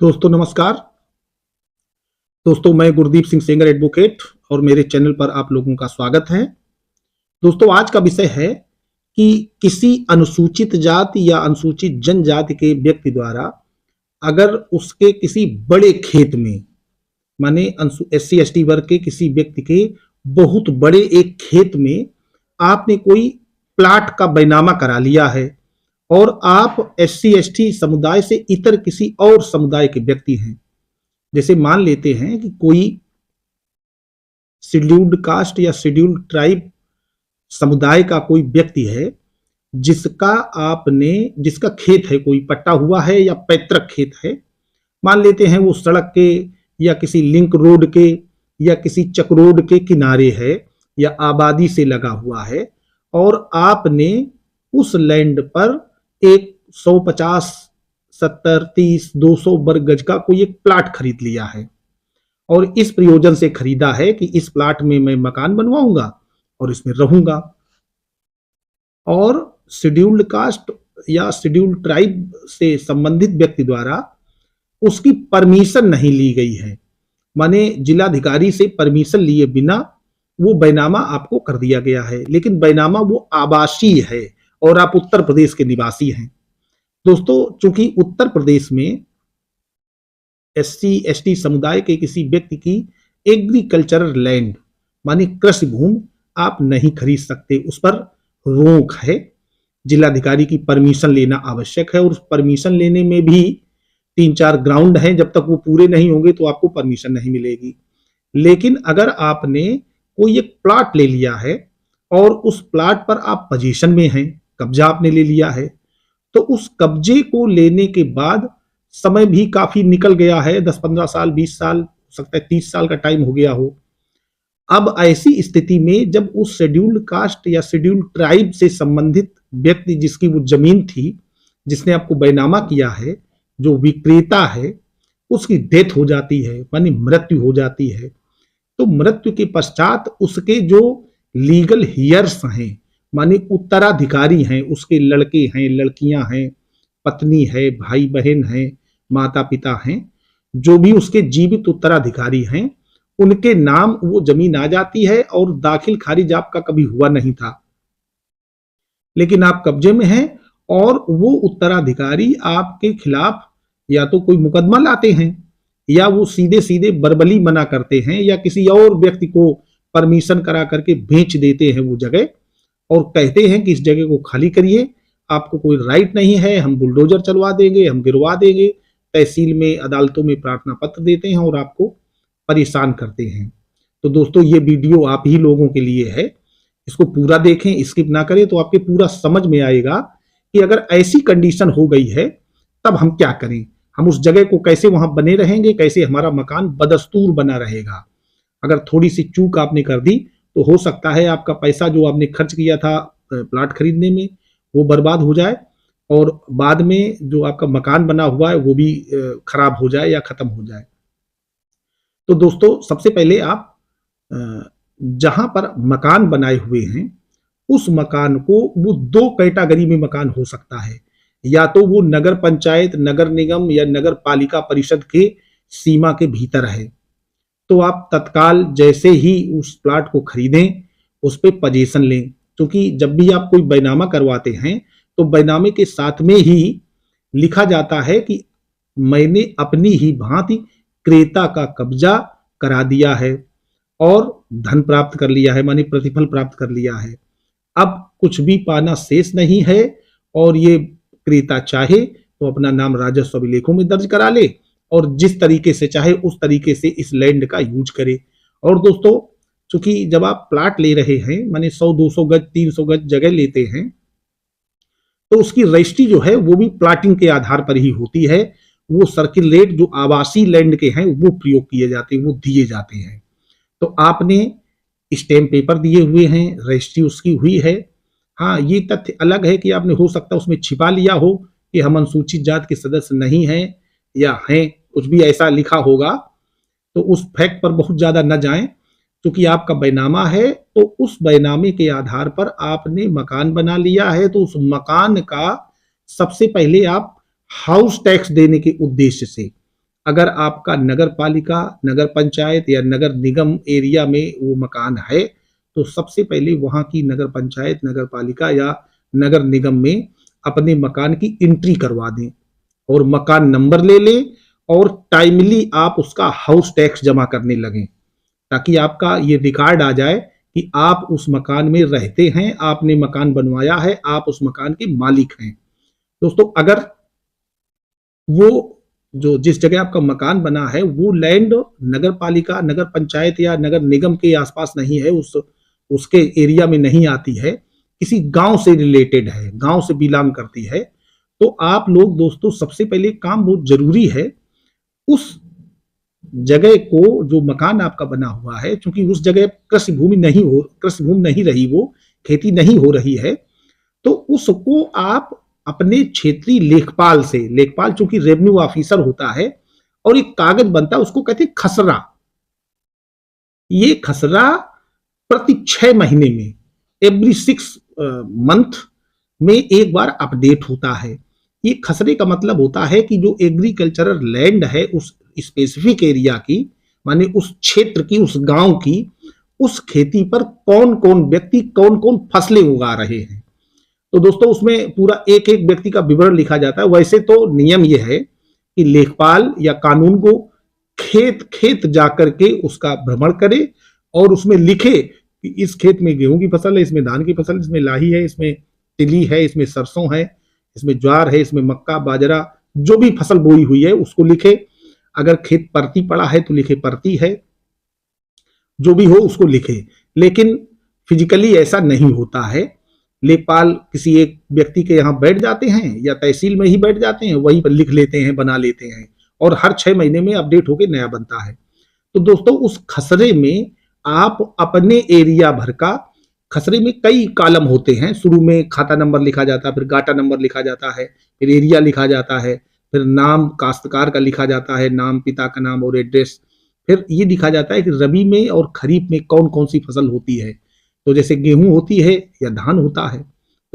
दोस्तों नमस्कार। दोस्तों मैं गुरदीप सिंह सेंगर एडवोकेट और मेरे चैनल पर आप लोगों का स्वागत है। दोस्तों आज का विषय है कि किसी अनुसूचित जाति या अनुसूचित जनजाति के व्यक्ति द्वारा अगर उसके किसी बड़े खेत में माने एससी एसटी वर्ग के किसी व्यक्ति के बहुत बड़े एक खेत में आपने कोई प्लाट का बैनामा करा लिया है और आप एससी एसटी समुदाय से इतर किसी और समुदाय के व्यक्ति हैं। जैसे मान लेते हैं कि कोई शेड्यूल्ड कास्ट या शेड्यूल्ड ट्राइब समुदाय का कोई व्यक्ति है जिसका खेत है, कोई पट्टा हुआ है या पैतृक खेत है। मान लेते हैं वो सड़क के या किसी लिंक रोड के या किसी चक रोड के किनारे है या आबादी से लगा हुआ है और आपने उस लैंड पर एक 150, 70, 30, 200 वर्ग गज का कोई एक प्लाट खरीद लिया है और इस प्रयोजन से खरीदा है कि इस प्लाट में मैं मकान बनवाऊंगा और इसमें रहूंगा। और शेड्यूल्ड कास्ट या शेड्यूल्ड ट्राइब से संबंधित व्यक्ति द्वारा उसकी परमिशन नहीं ली गई है, माने जिलाधिकारी से परमिशन लिए बिना वो बैनामा आपको कर दिया गया है, लेकिन बैनामा वो आवासीय है और आप उत्तर प्रदेश के निवासी हैं। दोस्तों चूंकि उत्तर प्रदेश में एससी एसटी समुदाय के किसी व्यक्ति की एग्रीकल्चरल लैंड माने कृषि भूमि आप नहीं खरीद सकते, उस पर रोक है। जिलाधिकारी की परमिशन लेना आवश्यक है और उस परमिशन लेने में भी 3-4 ग्राउंड हैं, जब तक वो पूरे नहीं होंगे तो आपको परमिशन नहीं मिलेगी। लेकिन अगर आपने कोई एक प्लाट ले लिया है और उस प्लाट पर आप पोजीशन में हैं, कब्जा आपने ले लिया है, तो उस कब्जे को लेने के बाद समय भी काफी निकल गया है, 10-15 साल, 20 साल, हो सकता है 30 साल का टाइम हो गया हो। अब ऐसी स्थिति में जब उस शेड्यूल्ड कास्ट या शेड्यूल्ड ट्राइब से संबंधित व्यक्ति जिसकी वो जमीन थी, जिसने आपको बैनामा किया है, जो विक्रेता है, उसकी डेथ हो जाती है मानी मृत्यु हो जाती है, तो मृत्यु के पश्चात उसके जो लीगल हियर्स हैं माने उत्तराधिकारी हैं, उसके लड़के हैं, लड़कियां हैं, पत्नी है, भाई बहन हैं, माता पिता हैं, जो भी उसके जीवित उत्तराधिकारी हैं, उनके नाम वो जमीन आ जाती है और दाखिल खारिज आपका कभी हुआ नहीं था, लेकिन आप कब्जे में हैं और वो उत्तराधिकारी आपके खिलाफ या तो कोई मुकदमा लाते हैं या वो सीधे सीधे बर्बली मना करते हैं या किसी और व्यक्ति को परमिशन करा करके बेच देते हैं वो जगह और कहते हैं कि इस जगह को खाली करिए, आपको कोई राइट नहीं है, हम बुलडोजर चलवा देंगे, हम गिरवा देंगे। तहसील में, अदालतों में प्रार्थना पत्र देते हैं और आपको परेशान करते हैं। तो दोस्तों ये वीडियो आप ही लोगों के लिए है, इसको पूरा देखें, स्किप ना करें, तो आपके पूरा समझ में आएगा कि अगर ऐसी कंडीशन हो गई है तब हम क्या करें, हम उस जगह को कैसे वहां बने रहेंगे, कैसे हमारा मकान बदस्तूर बना रहेगा। अगर थोड़ी सी चूक आपने कर दी तो हो सकता है आपका पैसा जो आपने खर्च किया था प्लाट खरीदने में वो बर्बाद हो जाए और बाद में जो आपका मकान बना हुआ है वो भी खराब हो जाए या खत्म हो जाए। तो दोस्तों सबसे पहले आप जहां पर मकान बनाए हुए हैं उस मकान को, वो 2 कैटेगरी में मकान हो सकता है, या तो वो नगर पंचायत, नगर निगम या नगर पालिका परिषद के सीमा के भीतर है, तो आप तत्काल जैसे ही उस प्लाट को खरीदें उस पे पोजीशन लें, क्योंकि जब भी आप कोई बैनामा करवाते हैं तो बैनामे के साथ में ही लिखा जाता है कि मैंने अपनी ही भांति क्रेता का कब्जा करा दिया है और धन प्राप्त कर लिया है, माने प्रतिफल प्राप्त कर लिया है। अब कुछ भी पाना शेष नहीं है और ये क्रेता चाहे तो अपना नाम राजस्व अभिलेखों में दर्ज करा ले और जिस तरीके से चाहे उस तरीके से इस लैंड का यूज करे। और दोस्तों चूंकि जब आप प्लाट ले रहे हैं माने 100-200 गज, 300 गज जगह लेते हैं, तो उसकी रजिस्ट्री जो है वो भी प्लाटिंग के आधार पर ही होती है। वो सर्किल रेट जो आवासीय लैंड के हैं वो प्रयोग किए जाते हैं, वो दिए जाते हैं। तो आपने स्टैम्प पेपर दिए हुए हैं, रजिस्ट्री उसकी हुई है। हाँ, ये तथ्य अलग है कि आपने हो सकता है उसमें छिपा लिया हो कि हम अनुसूचित जाति के सदस्य नहीं हैं या हैं, कुछ भी ऐसा लिखा होगा, तो उस फैक्ट पर बहुत ज्यादा न जाएं। क्योंकि आपका बैनामा है तो उस बैनामे के आधार पर आपने मकान बना लिया है, तो उस मकान का सबसे पहले आप हाउस टैक्स देने के उद्देश्य से अगर आपका नगर पालिका, नगर पंचायत या नगर निगम एरिया में वो मकान है, तो सबसे पहले वहां की नगर पंचायत, नगर पालिका या नगर निगम में अपने मकान की एंट्री करवा दें और मकान नंबर ले लें और टाइमली आप उसका हाउस टैक्स जमा करने लगें, ताकि आपका ये रिकॉर्ड आ जाए कि आप उस मकान में रहते हैं, आपने मकान बनवाया है, आप उस मकान के मालिक हैं। दोस्तों, अगर वो जो जिस जगह आपका मकान बना है वो लैंड नगर पालिका, नगर पंचायत या नगर निगम के आसपास नहीं है, उसके एरिया में नहीं आती है, किसी गांव से रिलेटेड है, गांव से बिलोंग करती है, तो आप लोग दोस्तों सबसे पहले काम बहुत जरूरी है, उस जगह को, जो मकान आपका बना हुआ है, क्योंकि उस जगह कृषि भूमि नहीं रही, वो खेती नहीं हो रही है, तो उसको आप अपने क्षेत्रीय लेखपाल से, लेखपाल चूंकि रेवेन्यू ऑफिसर होता है और एक कागज बनता है, उसको कहते हैं खसरा। ये खसरा प्रति 6 महीने में, एवरी 6 मंथ में एक बार अपडेट होता है। ये खसरे का मतलब होता है कि जो एग्रीकल्चरल लैंड है उस स्पेसिफिक एरिया की, माने उस क्षेत्र की, उस गांव की, उस खेती पर कौन कौन व्यक्ति कौन कौन फसलें उगा रहे हैं। तो दोस्तों उसमें पूरा एक एक व्यक्ति का विवरण लिखा जाता है। वैसे तो नियम यह है कि लेखपाल या कानून को खेत खेत जाकर के उसका भ्रमण करे और उसमें लिखे कि इस खेत में गेहूं की फसल है, इसमें धान की फसल, इसमें लाही है, इसमें तिली है, इसमें सरसों है, इसमें ज्वार है, इसमें मक्का, बाजरा, जो भी फसल बोई हुई है उसको लिखे। अगर खेत परती पड़ा है तो लिखे परती है, जो भी हो उसको लिखे। लेकिन फिजिकली ऐसा नहीं होता है। लेखपाल किसी एक व्यक्ति के यहाँ बैठ जाते हैं या तहसील में ही बैठ जाते हैं, वहीं पर लिख लेते हैं, बना लेते हैं और हर 6 महीने में अपडेट होकर नया बनता है। तो दोस्तों उस खसरे में आप अपने एरिया भर का, खसरे में कई कॉलम होते हैं, शुरू में खाता नंबर लिखा जाता है, फिर गाटा नंबर लिखा जाता है, फिर एरिया लिखा जाता है, फिर नाम काश्तकार का लिखा जाता है, नाम, पिता का नाम और एड्रेस, फिर ये लिखा जाता है कि रबी में और खरीफ में कौन कौन सी फसल होती है। तो जैसे गेहूं होती है या धान होता है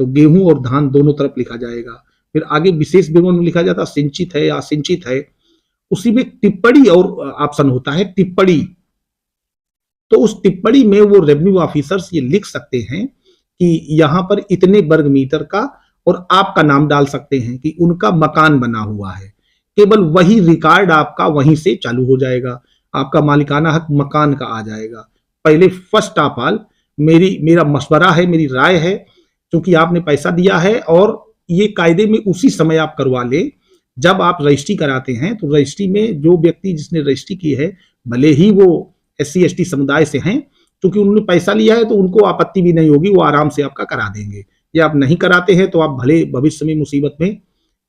तो गेहूं और धान दोनों तरफ लिखा जाएगा। फिर आगे विशेष विवरण में लिखा जाता है सिंचित है या असिंचित है। उसी में टिप्पणी और ऑप्शन होता है टिप्पणी। तो उस टिप्पणी में वो रेवेन्यू ऑफिसर्स ये लिख सकते हैं कि यहाँ पर इतने वर्ग मीटर का, और आपका नाम डाल सकते हैं कि उनका मकान बना हुआ है। केवल वही रिकॉर्ड आपका वहीं से चालू हो जाएगा, आपका मालिकाना हक मकान का आ जाएगा। पहले फर्स्ट ऑफ ऑल मेरा मशवरा है, मेरी राय है, क्योंकि आपने पैसा दिया है और ये कायदे में उसी समय आप करवा ले जब आप रजिस्ट्री कराते हैं। तो रजिस्ट्री में जो व्यक्ति जिसने रजिस्ट्री की है, भले ही वो SC ST समुदाय से हैं, क्योंकि उन्होंने पैसा लिया है तो उनको आपत्ति भी नहीं होगी, वो आराम से आपका करा देंगे। या आप नहीं कराते हैं तो आप भले भविष्य में मुसीबत में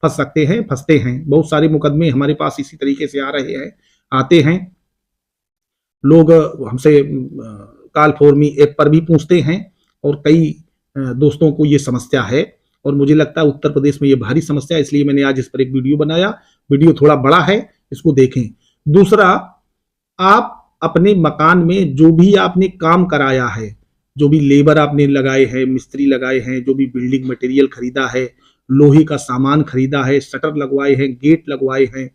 फंस सकते हैं, फंसते हैं। बहुत सारे मुकदमे हमारे पास इसी तरीके से आ रहे हैं, आते हैं। लोग हमसे कॉल फॉर मी ऐप पर भी पूछते हैं और कई दोस्तों को ये समस्या है और मुझे लगता है उत्तर प्रदेश में ये भारी समस्या है, इसलिए मैंने आज इस पर एक वीडियो बनाया। वीडियो थोड़ा बड़ा है, इसको देखें। दूसरा, आप अपने मकान में जो भी आपने काम कराया है, जो भी लेबर आपने लगाए हैं, मिस्त्री लगाए हैं, जो भी बिल्डिंग मटेरियल खरीदा है, लोहे का सामान खरीदा है, शटर लगवाए हैं, गेट लगवाए हैं,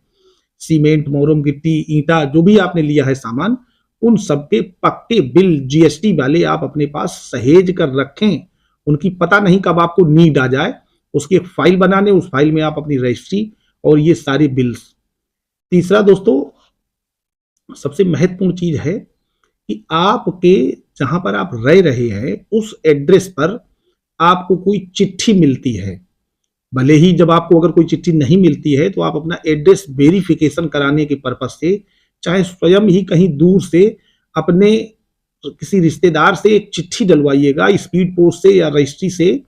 सीमेंट, मोरम, गिट्टी, ईंटा, जो भी आपने लिया है सामान, उन सबके पक्के बिल GST वाले आप अपने पास सहेज कर रखें। उनकी पता नहीं कब आपको नीड आ जाए, उसकी एक फाइल बनाने, उस फाइल में आप अपनी रजिस्ट्री और ये सारे बिल्स। तीसरा दोस्तों, सबसे महत्वपूर्ण चीज है कि आपके जहां पर आप रह रहे हैं उस एड्रेस पर आपको कोई चिट्ठी मिलती है। भले ही जब आपको अगर कोई चिट्ठी नहीं मिलती है तो आप अपना एड्रेस वेरिफिकेशन कराने के पर्पज से चाहे स्वयं ही कहीं दूर से अपने किसी रिश्तेदार से एक चिट्ठी डलवाइएगा, स्पीड पोस्ट से या रजिस्ट्री से,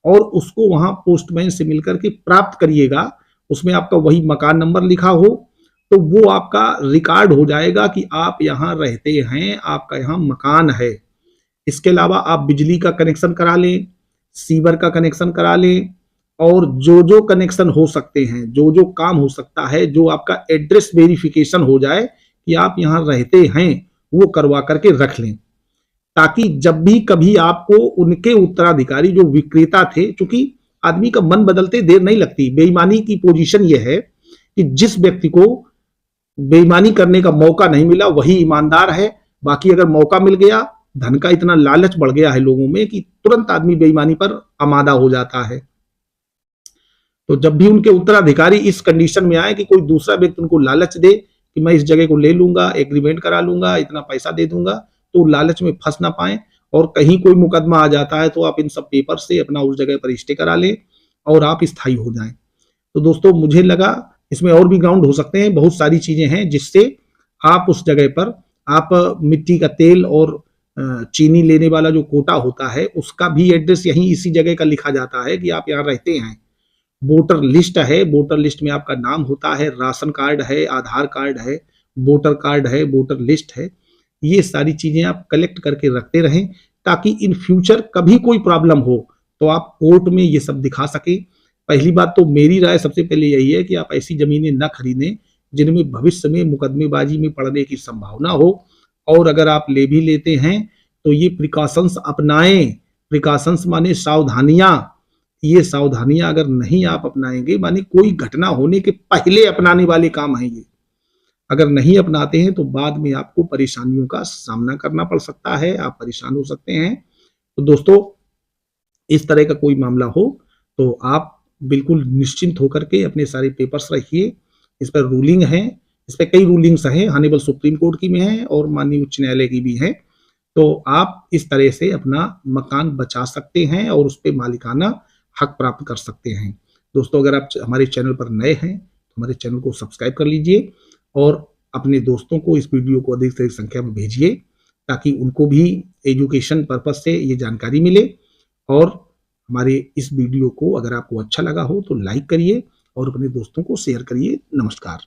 और उसको वहां पोस्टमैन से मिलकर के प्राप्त करिएगा। उसमें आपका वही मकान नंबर लिखा हो तो वो आपका रिकॉर्ड हो जाएगा कि आप यहाँ रहते हैं, आपका यहाँ मकान है। इसके अलावा आप बिजली का कनेक्शन करा लें, सीवर का कनेक्शन करा लें, और जो जो कनेक्शन हो सकते हैं, जो जो काम हो सकता है, जो आपका एड्रेस वेरिफिकेशन हो जाए कि आप यहाँ रहते हैं, वो करवा करके रख लें, ताकि जब भी कभी आपको उनके उत्तराधिकारी जो विक्रेता थे, क्योंकि आदमी का मन बदलते देर नहीं लगती। बेईमानी की पोजीशन यह है कि जिस व्यक्ति को बेईमानी करने का मौका नहीं मिला वही ईमानदार है। बाकी अगर मौका मिल गया, धन का इतना लालच बढ़ गया है लोगों में कि तुरंत आदमी बेईमानी पर आमादा हो जाता है। तो जब भी उनके उत्तराधिकारी इस कंडीशन में आए कि कोई दूसरा व्यक्ति उनको लालच दे कि मैं इस जगह को ले लूंगा, एग्रीमेंट करा लूंगा, इतना पैसा दे दूंगा, तो लालच में फंस ना पाए और कहीं कोई मुकदमा आ जाता है तो आप इन सब पेपर से अपना उस जगह पर स्टे करा लें और आप स्थायी हो जाएं। तो दोस्तों मुझे लगा इसमें और भी ग्राउंड हो सकते हैं, बहुत सारी चीजें हैं जिससे आप उस जगह पर आप मिट्टी का तेल और चीनी लेने वाला जो कोटा होता है उसका भी एड्रेस यहीं इसी जगह का लिखा जाता है कि आप यहाँ रहते हैं। वोटर लिस्ट है, वोटर लिस्ट में आपका नाम होता है, राशन कार्ड है, आधार कार्ड है, वोटर कार्ड है, वोटर लिस्ट है। ये सारी चीजें आप कलेक्ट करके रखते रहें ताकि इन फ्यूचर कभी कोई प्रॉब्लम हो तो आप कोर्ट में ये सब दिखा सके। पहली बात तो मेरी राय सबसे पहले यही है कि आप ऐसी जमीनें न खरीदें जिनमें भविष्य में मुकदमेबाजी में पड़ने की संभावना हो, और अगर आप ले भी लेते हैं तो ये प्रिकॉशंस अपनाएं। प्रिकॉशंस माने सावधानियां। ये सावधानियां अगर नहीं आप अपनाएंगे, माने कोई घटना होने के पहले अपनाने वाले काम हैं ये, अगर नहीं अपनाते हैं तो बाद में आपको परेशानियों का सामना करना पड़ सकता है, आप परेशान हो सकते हैं। तो दोस्तों इस तरह का कोई मामला हो तो आप बिल्कुल निश्चिंत होकर के अपने सारे पेपर्स रखिए। इस पर रूलिंग है, इस पर कई रूलिंग्स हैं, हॉनेबल सुप्रीम कोर्ट की भी हैं और माननीय उच्च न्यायालय की भी हैं। तो आप इस तरह से अपना मकान बचा सकते हैं और उस पर मालिकाना हक प्राप्त कर सकते हैं। दोस्तों अगर आप हमारे चैनल पर नए हैं तो हमारे चैनल को सब्सक्राइब कर लीजिए और अपने दोस्तों को इस वीडियो को अधिक से अधिक संख्या में भेजिए ताकि उनको भी एजुकेशन पर्पज से ये जानकारी मिले। और हमारे इस वीडियो को अगर आपको अच्छा लगा हो तो लाइक करिए और अपने दोस्तों को शेयर करिए। नमस्कार।